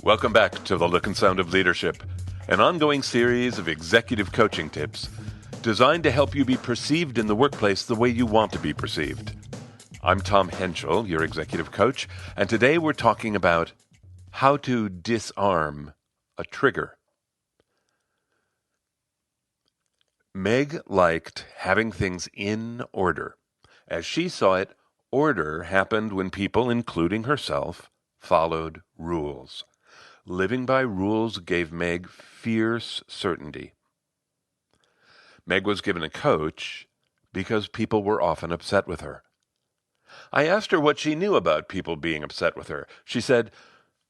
Welcome back to The Look and Sound of Leadership, an ongoing series of executive coaching tips designed to help you be perceived in the workplace the way you want to be perceived. I'm Tom Henschel, your executive coach, and today we're talking about how to disarm a trigger. Meg liked having things in order. As she saw it, order happened when people, including herself, followed rules. Living by rules gave Meg fierce certainty. Meg was given a coach because people were often upset with her. I asked her what she knew about people being upset with her. She said,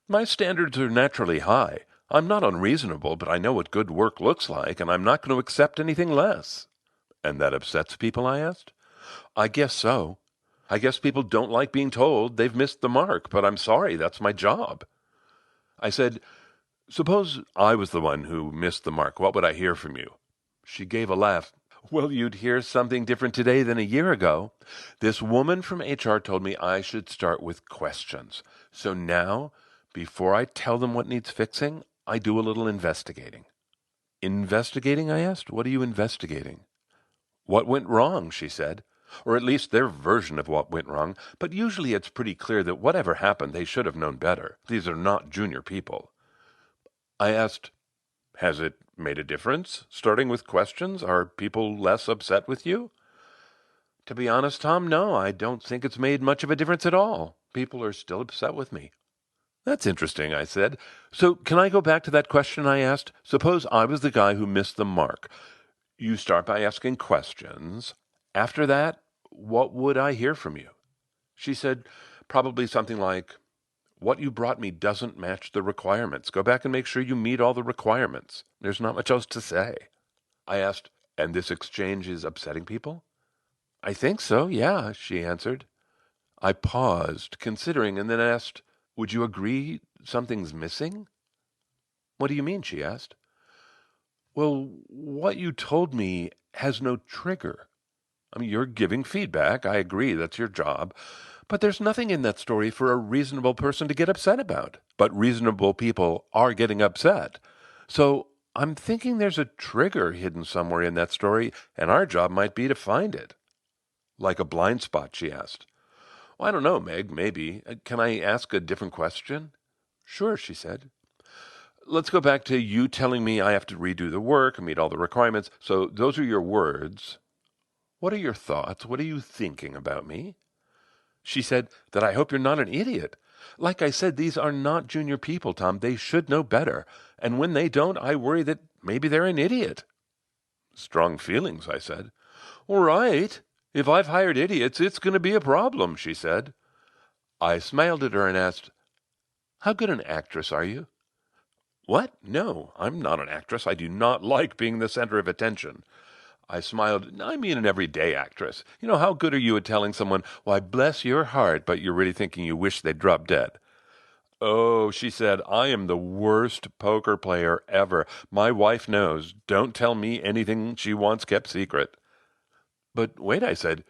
"My standards are naturally high. I'm not unreasonable, but I know what good work looks like, and I'm not going to accept anything less." "And that upsets people?" I asked. "I guess so. I guess people don't like being told they've missed the mark, but I'm sorry, that's my job." I said, "Suppose I was the one who missed the mark. What would I hear from you?" She gave a laugh. "Well, you'd hear something different today than a year ago. This woman from HR told me I should start with questions. So now, before I tell them what needs fixing, I do a little investigating." "Investigating?" I asked. "What are you investigating?" "What went wrong," she said. "Or at least their version of what went wrong. But usually it's pretty clear that whatever happened, they should have known better. These are not junior people." I asked, "Has it made a difference? Starting with questions, are people less upset with you?" "To be honest, Tom, no, I don't think it's made much of a difference at all. People are still upset with me." "That's interesting," I said. "So can I go back to that question I asked? Suppose I was the guy who missed the mark. You start by asking questions. After that, what would I hear from you?" She said, probably something like, "What you brought me doesn't match the requirements. Go back and make sure you meet all the requirements." There's not much else to say. I asked, "And this exchange is upsetting people?" "I think so, yeah," she answered. I paused, considering, and then asked, "Would you agree something's missing?" "What do you mean?" she asked. "Well, what you told me has no trigger. I mean, you're giving feedback. I agree, that's your job. But there's nothing in that story for a reasonable person to get upset about. But reasonable people are getting upset. So I'm thinking there's a trigger hidden somewhere in that story, and our job might be to find it." "Like a blind spot?" she asked. "Well, I don't know, Meg, maybe. Can I ask a different question?" "Sure," she said. "Let's go back to you telling me I have to redo the work and meet all the requirements. So those are your words. What are your thoughts? What are you thinking about me?" She said that I hope you're not an idiot. Like I said, these are not junior people, Tom. They should know better. And when they don't, I worry that maybe they're an idiot. "Strong feelings," I said. "All right. If I've hired idiots, it's going to be a problem," she said. I smiled at her and asked, "How good an actress are you?" "What? No, I'm not an actress. I do not like being the center of attention." I smiled. "I mean an everyday actress. You know, how good are you at telling someone, 'Why, bless your heart,' but you're really thinking you wish they'd drop dead?" "Oh," she said, "I am the worst poker player ever. My wife knows. Don't tell me anything she wants kept secret." "But wait," I said,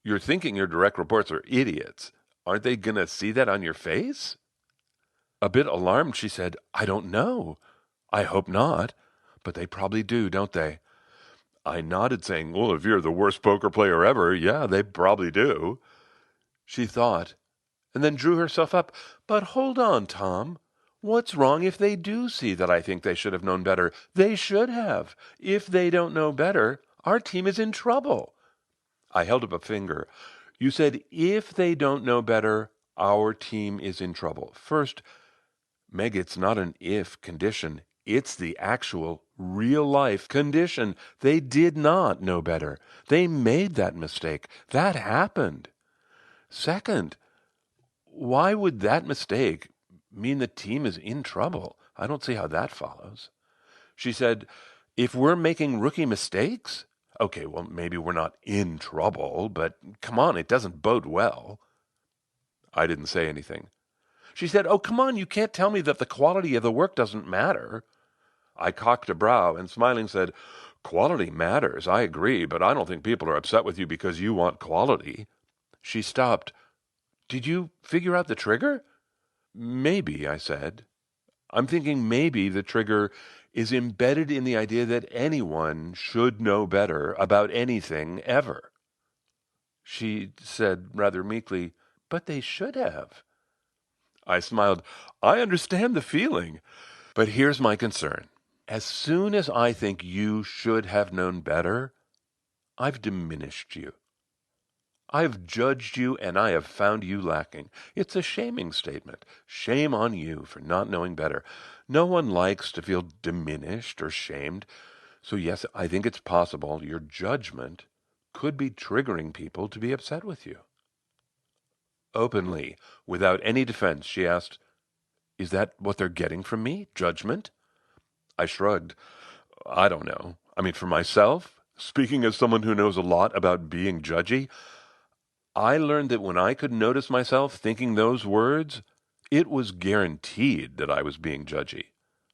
"you're thinking your direct reports are idiots. Aren't they going to see that on your face?" A bit alarmed, she said, "I don't know. I hope not. But they probably do, don't they?" I nodded, saying, "Well, if you're the worst poker player ever, yeah, they probably do." She thought, and then drew herself up. "But hold on, Tom. What's wrong if they do see that I think they should have known better? They should have. If they don't know better, our team is in trouble." I held up a finger. "You said if they don't know better, our team is in trouble. First, Meg, it's not an if condition. It's the actual, real-life condition. They did not know better. They made that mistake. That happened. Second, why would that mistake mean the team is in trouble? I don't see how that follows." She said, "If we're making rookie mistakes? Okay, well, maybe we're not in trouble, but come on, it doesn't bode well." I didn't say anything. She said, "Oh, come on, you can't tell me that the quality of the work doesn't matter." I cocked a brow and smiling said, "Quality matters, I agree, but I don't think people are upset with you because you want quality." She stopped. "Did you figure out the trigger?" "Maybe," I said. I'm thinking maybe the trigger is embedded in the idea that anyone should know better about anything ever. She said rather meekly, "But they should have." I smiled. I understand the feeling, but here's my concern. As soon as I think you should have known better, I've diminished you. I've judged you and I have found you lacking. It's a shaming statement. Shame on you for not knowing better. No one likes to feel diminished or shamed. So yes, I think it's possible your judgment could be triggering people to be upset with you. Openly, without any defense, she asked, "Is that what they're getting from me? Judgment?" I shrugged. I don't know. I mean, for myself, speaking as someone who knows a lot about being judgy, I learned that when I could notice myself thinking those words, it was guaranteed that I was being judgy.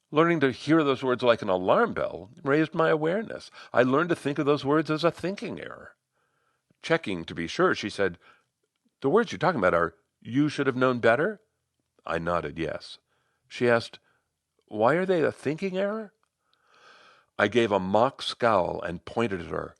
Learning to hear those words like an alarm bell raised my awareness. I learned to think of those words as a thinking error. Checking to be sure, she said, "The words you're talking about are, 'you should have known better'?" I nodded yes. She asked, "Why are they a thinking error?" I gave a mock scowl and pointed at her.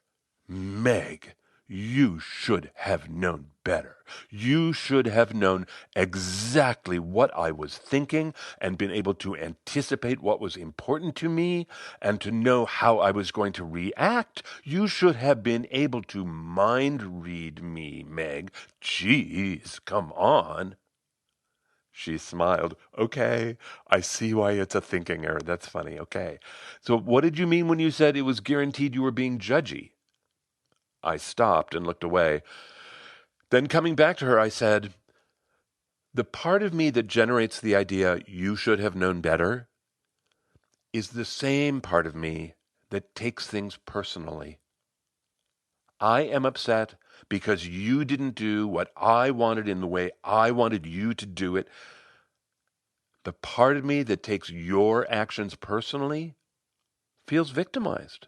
"Meg, you should have known better. You should have known exactly what I was thinking and been able to anticipate what was important to me and to know how I was going to react. You should have been able to mind read me, Meg. Jeez, come on." She smiled. "Okay, I see why it's a thinking error. That's funny. Okay. So what did you mean when you said it was guaranteed you were being judgy?" I stopped and looked away. Then coming back to her, I said, "The part of me that generates the idea you should have known better is the same part of me that takes things personally. I am upset because you didn't do what I wanted in the way I wanted you to do it. The part of me that takes your actions personally feels victimized.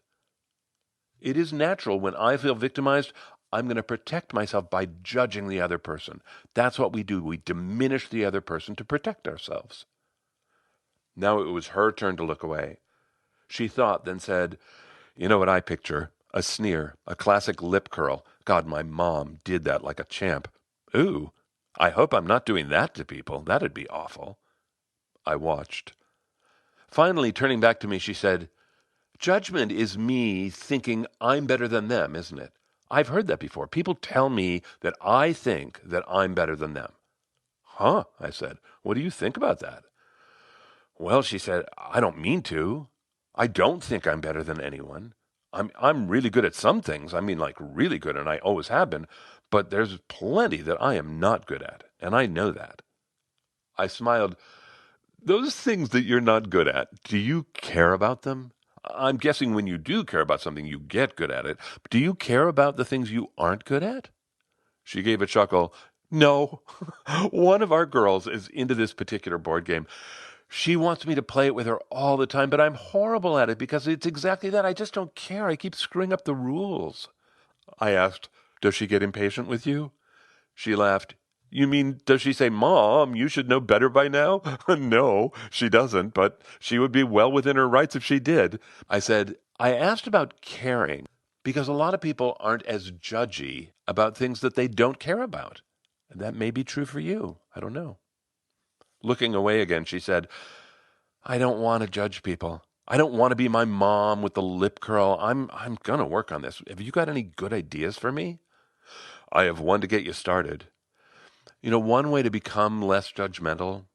It is natural when I feel victimized, I'm going to protect myself by judging the other person. That's what we do. We diminish the other person to protect ourselves." Now it was her turn to look away. She thought, then said, "You know what I picture? A sneer, a classic lip curl. God, my mom did that like a champ. Ooh, I hope I'm not doing that to people. That'd be awful." I watched. Finally, turning back to me, she said, "Judgment is me thinking I'm better than them, isn't it? I've heard that before. People tell me that I think that I'm better than them." "Huh," I said. "What do you think about that?" "Well," she said, "I don't mean to. I don't think I'm better than anyone. I'm really good at some things. I mean, like really good, and I always have been. But there's plenty that I am not good at, and I know that." I smiled. "Those things that you're not good at, do you care about them? I'm guessing when you do care about something, you get good at it. But do you care about the things you aren't good at?" She gave a chuckle. "No. One of our girls is into this particular board game. She wants me to play it with her all the time, but I'm horrible at it because it's exactly that. I just don't care. I keep screwing up the rules." I asked, "Does she get impatient with you?" She laughed. "You mean, does she say, 'Mom, you should know better by now'?" No, she doesn't, but she would be well within her rights if she did. I said, "I asked about caring because a lot of people aren't as judgy about things that they don't care about. And that may be true for you. I don't know." Looking away again, she said, "I don't want to judge people. I don't want to be my mom with the lip curl. I'm going to work on this. Have you got any good ideas for me?" "I have one to get you started. One way to become less judgmental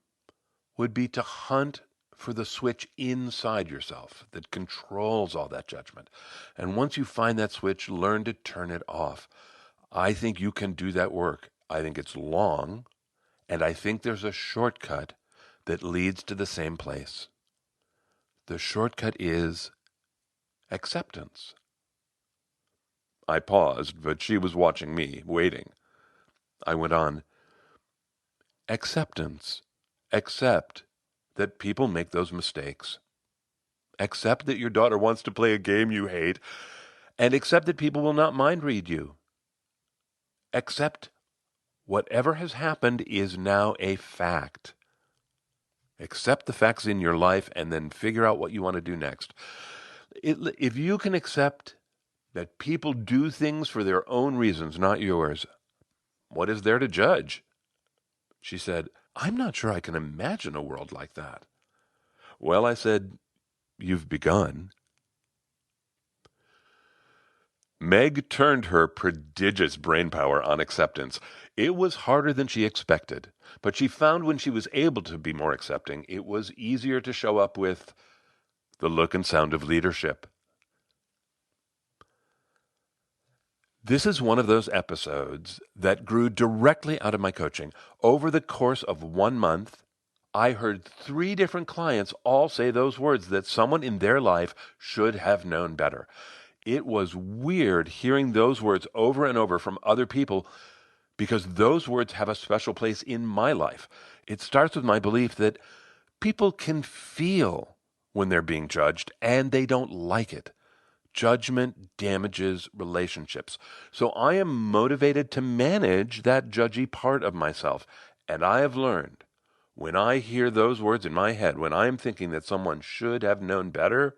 would be to hunt for the switch inside yourself that controls all that judgment. And once you find that switch, learn to turn it off. I think you can do that work. I think it's long, and I think there's a shortcut that leads to the same place. The shortcut is acceptance." I paused, but she was watching me, waiting. I went on, "Acceptance. Accept that people make those mistakes. Accept that your daughter wants to play a game you hate, and accept that people will not mind read you. Accept whatever has happened is now a fact. Accept the facts in your life and then figure out what you want to do next. If you can accept that people do things for their own reasons, not yours, what is there to judge? She said, I'm not sure I can imagine a world like that. Well, I said, you've begun. Meg turned her prodigious brain power on acceptance. It was harder than she expected, but she found when she was able to be more accepting, it was easier to show up with the look and sound of leadership. This is one of those episodes that grew directly out of my coaching. Over the course of 1 month, I heard 3 different clients all say those words, that someone in their life should have known better. It was weird hearing those words over and over from other people, because those words have a special place in my life. It starts with my belief that people can feel when they're being judged, and they don't like it. Judgment damages relationships. So I am motivated to manage that judgy part of myself. And I have learned, when I hear those words in my head, when I am thinking that someone should have known better,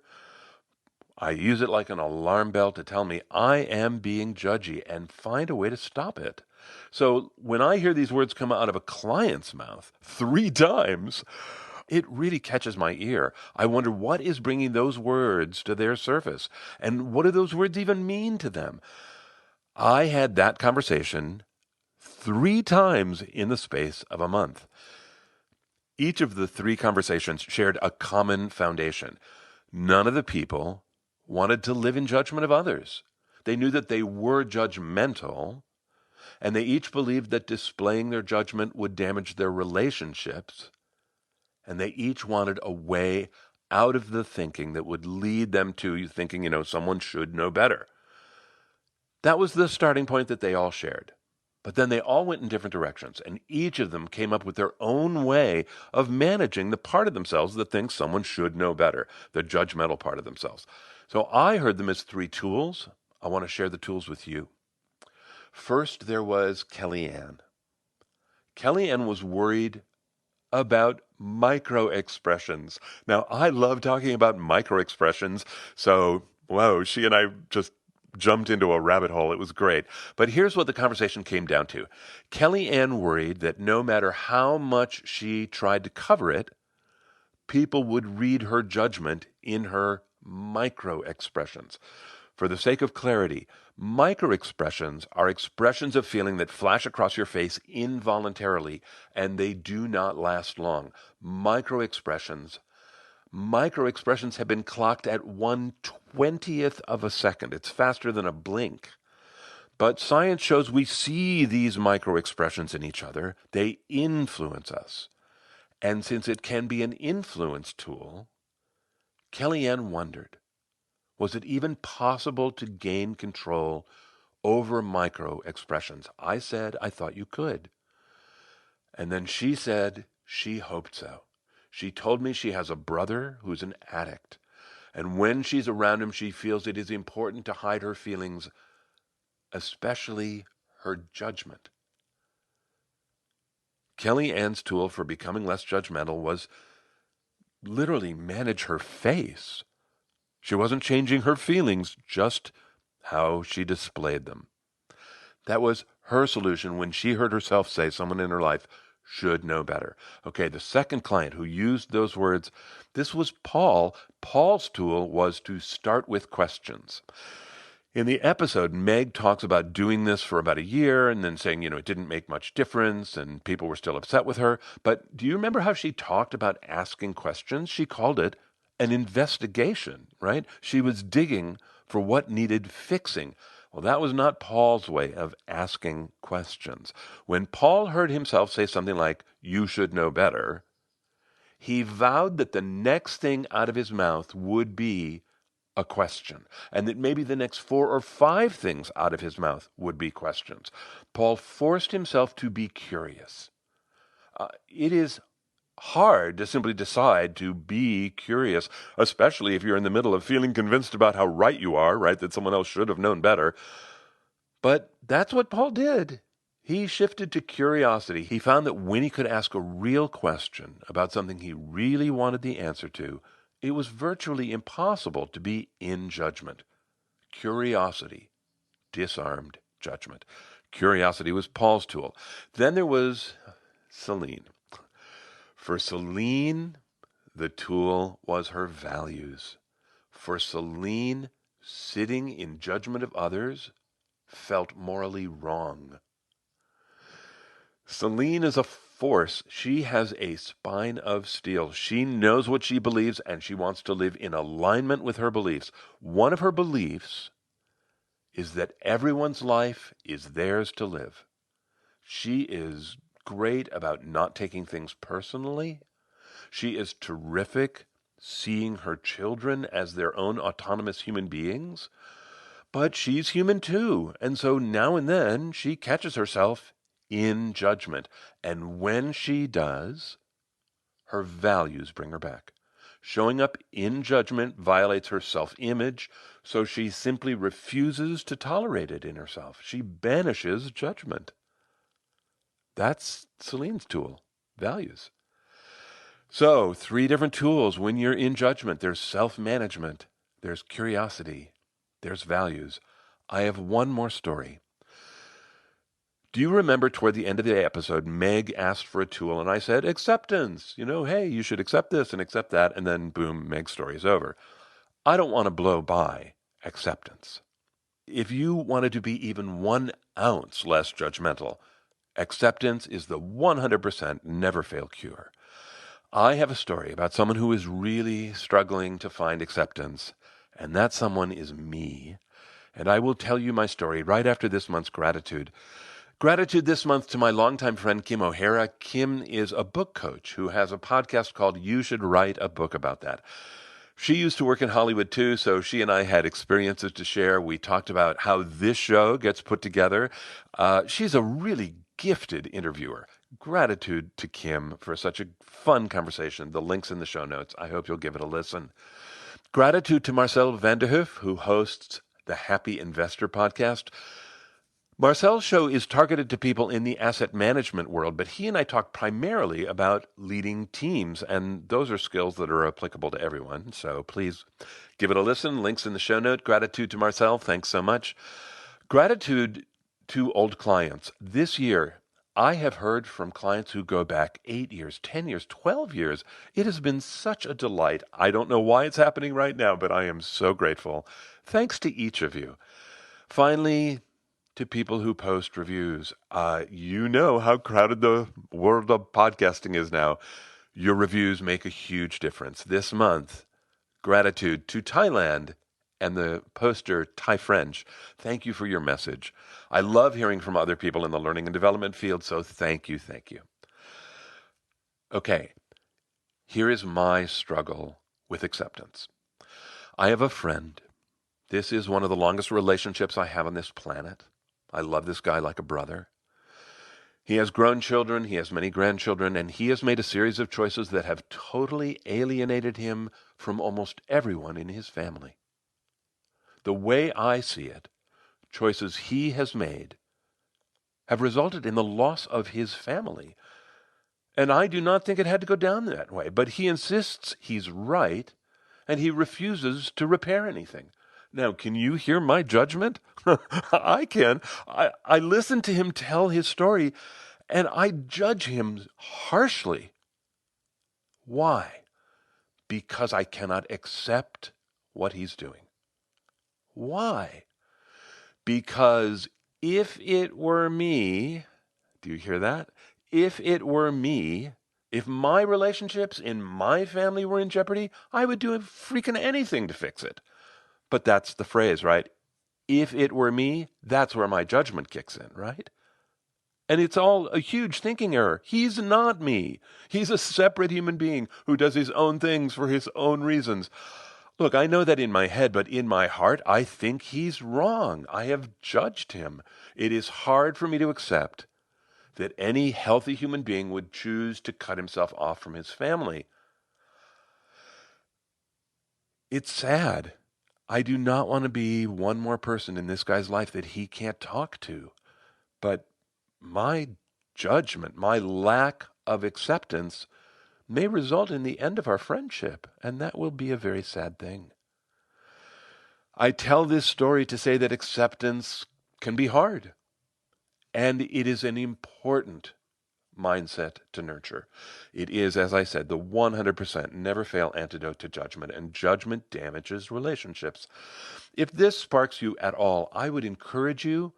I use it like an alarm bell to tell me I am being judgy and find a way to stop it. So when I hear these words come out of a client's mouth 3 times, it really catches my ear. I wonder what is bringing those words to their surface, and what do those words even mean to them? I had that conversation 3 times in the space of a month. Each of the 3 conversations shared a common foundation. None of the people wanted to live in judgment of others. They knew that they were judgmental, and they each believed that displaying their judgment would damage their relationships, and they each wanted a way out of the thinking that would lead them to thinking, someone should know better. That was the starting point that they all shared. But then they all went in different directions, and each of them came up with their own way of managing the part of themselves that thinks someone should know better, the judgmental part of themselves. So I heard them as 3 tools. I want to share the tools with you. First, there was Kellyanne. Kellyanne was worried about micro expressions. Now, I love talking about micro expressions, so, whoa, she and I just jumped into a rabbit hole. It was great. But here's what the conversation came down to. Kellyanne worried that no matter how much she tried to cover it, people would read her judgment in her micro expressions. For the sake of clarity, micro-expressions are expressions of feeling that flash across your face involuntarily, and they do not last long. Micro-expressions have been clocked at 1/20th of a second. It's faster than a blink. But science shows we see these micro-expressions in each other. They influence us. And since it can be an influence tool, Kellyanne wondered, was it even possible to gain control over micro expressions? I said, I thought you could. And then she said she hoped so. She told me she has a brother who's an addict. And when she's around him, she feels it is important to hide her feelings, especially her judgment. Kellyanne's tool for becoming less judgmental was literally manage her face. She wasn't changing her feelings, just how she displayed them. That was her solution when she heard herself say someone in her life should know better. Okay, the second client who used those words, this was Paul. Paul's tool was to start with questions. In the episode, Meg talks about doing this for about a year and then saying, it didn't make much difference and people were still upset with her. But do you remember how she talked about asking questions? She called it an investigation, right? She was digging for what needed fixing. Well, that was not Paul's way of asking questions. When Paul heard himself say something like, you should know better, he vowed that the next thing out of his mouth would be a question, and that maybe the next 4 or 5 things out of his mouth would be questions. Paul forced himself to be curious. It is hard to simply decide to be curious, especially if you're in the middle of feeling convinced about how right you are, right, that someone else should have known better. But that's what Paul did. He shifted to curiosity. He found that when he could ask a real question about something he really wanted the answer to, it was virtually impossible to be in judgment. Curiosity disarmed judgment. Curiosity was Paul's tool. Then there was Celine. For Celine, the tool was her values. For Celine, sitting in judgment of others felt morally wrong. Celine is a force. She has a spine of steel. She knows what she believes, and she wants to live in alignment with her beliefs. One of her beliefs is that everyone's life is theirs to live. She is great about not taking things personally. She is terrific seeing her children as their own autonomous human beings. But she's human too, and so now and then she catches herself in judgment. And when she does, her values bring her back. Showing up in judgment violates her self-image, so she simply refuses to tolerate it in herself. She banishes judgment. That's Celine's tool, values. So, 3 different tools when you're in judgment. There's self-management, there's curiosity, there's values. I have one more story. Do you remember toward the end of the episode, Meg asked for a tool, and I said, acceptance. Hey, you should accept this and accept that, and then boom, Meg's story is over. I don't want to blow by acceptance. If you wanted to be even 1 ounce less judgmental, acceptance is the 100% never fail cure. I have a story about someone who is really struggling to find acceptance, and that someone is me. And I will tell you my story right after this month's gratitude. Gratitude this month to my longtime friend Kim O'Hara. Kim is a book coach who has a podcast called You Should Write a Book About That. She used to work in Hollywood too, so she and I had experiences to share. We talked about how this show gets put together. She's a really gifted interviewer. Gratitude to Kim for such a fun conversation. The link's in the show notes. I hope you'll give it a listen. Gratitude to Marcel Vanderhoof, who hosts the Happy Investor podcast. Marcel's show is targeted to people in the asset management world, but he and I talk primarily about leading teams, and those are skills that are applicable to everyone. So please give it a listen. Links in the show note. Gratitude to Marcel. Thanks so much. Gratitude to old clients. This year, I have heard from clients who go back 8 years, 10 years, 12 years. It has been such a delight. I don't know why it's happening right now, but I am so grateful. Thanks to each of you. Finally, to people who post reviews. You know how crowded the world of podcasting is now. Your reviews make a huge difference. This month, gratitude to Thailand and the poster Thai French. Thank you for your message. I love hearing from other people in the learning and development field, so thank you, thank you. Okay, here is my struggle with acceptance. I have a friend. This is one of the longest relationships I have on this planet. I love this guy like a brother. He has grown children, he has many grandchildren, and he has made a series of choices that have totally alienated him from almost everyone in his family. The way I see it, choices he has made have resulted in the loss of his family. And I do not think it had to go down that way, but he insists he's right, and he refuses to repair anything. Now, can you hear my judgment? I can. I listen to him tell his story, and I judge him harshly. Why? Because I cannot accept what he's doing. Why? Because if it were me, do you hear that? If it were me, if my relationships in my family were in jeopardy, I would do freaking anything to fix it. But that's the phrase, right? If it were me, that's where my judgment kicks in, right? And it's all a huge thinking error. He's not me. He's a separate human being who does his own things for his own reasons. Look, I know that in my head, but in my heart, I think he's wrong. I have judged him. It is hard for me to accept that any healthy human being would choose to cut himself off from his family. It's sad. I do not want to be one more person in this guy's life that he can't talk to. But my judgment, my lack of acceptance may result in the end of our friendship, and that will be a very sad thing. I tell this story to say that acceptance can be hard, and it is an important mindset to nurture. It is, as I said, the 100% never fail antidote to judgment, and judgment damages relationships. If this sparks you at all, I would encourage you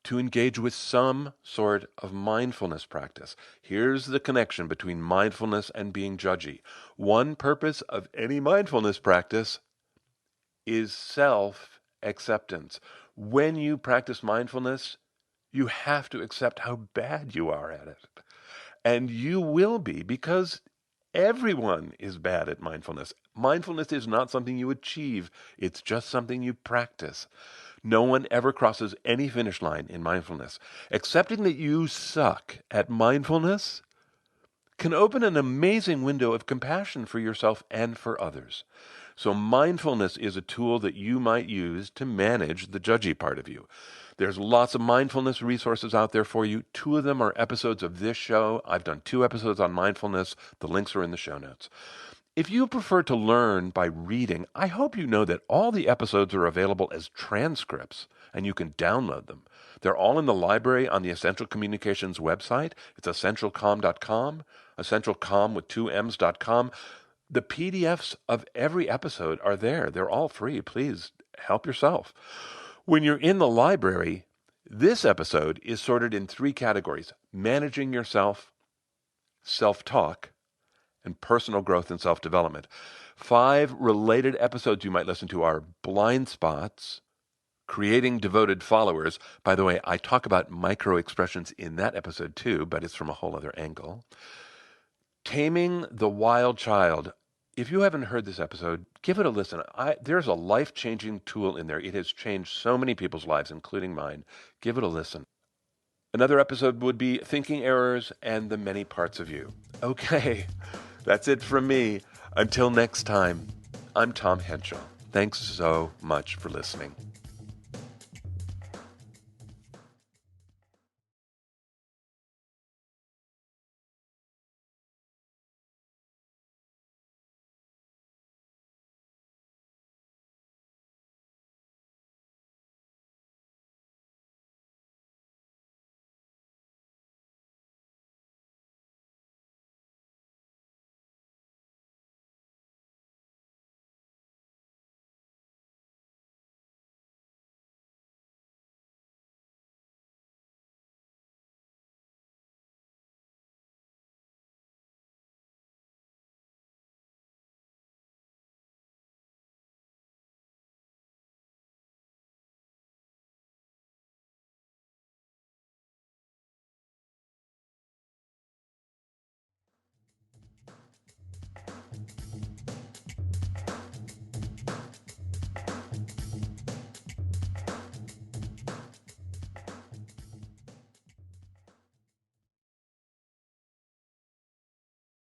to engage with some sort of mindfulness practice. Here's the connection between mindfulness and being judgy. One purpose of any mindfulness practice is self-acceptance. When you practice mindfulness, you have to accept how bad you are at it. And you will be, because everyone is bad at mindfulness. Mindfulness is not something you achieve. It's just something you practice. No one ever crosses any finish line in mindfulness. Accepting that you suck at mindfulness can open an amazing window of compassion for yourself and for others. So mindfulness is a tool that you might use to manage the judgy part of you. There's lots of mindfulness resources out there for you. 2 of them are episodes of this show. I've done 2 episodes on mindfulness. The links are in the show notes. If you prefer to learn by reading, I hope you know that all the episodes are available as transcripts, and you can download them. They're all in the library on the Essential Communications website. It's essentialcomm.com, essentialcomm with 2 M's.com. The PDFs of every episode are there. They're all free. Please help yourself. When you're in the library, this episode is sorted in 3 categories: managing yourself, self-talk, and personal growth and self-development. 5 related episodes you might listen to are blind spots, creating devoted followers. By the way, I talk about micro-expressions in that episode too, but it's from a whole other angle. Taming the Wild Child. If you haven't heard this episode, give it a listen. There's a life-changing tool in there. It has changed so many people's lives, including mine. Give it a listen. Another episode would be Thinking Errors and the Many Parts of You. Okay, that's it from me. Until next time, I'm Tom Henshaw. Thanks so much for listening.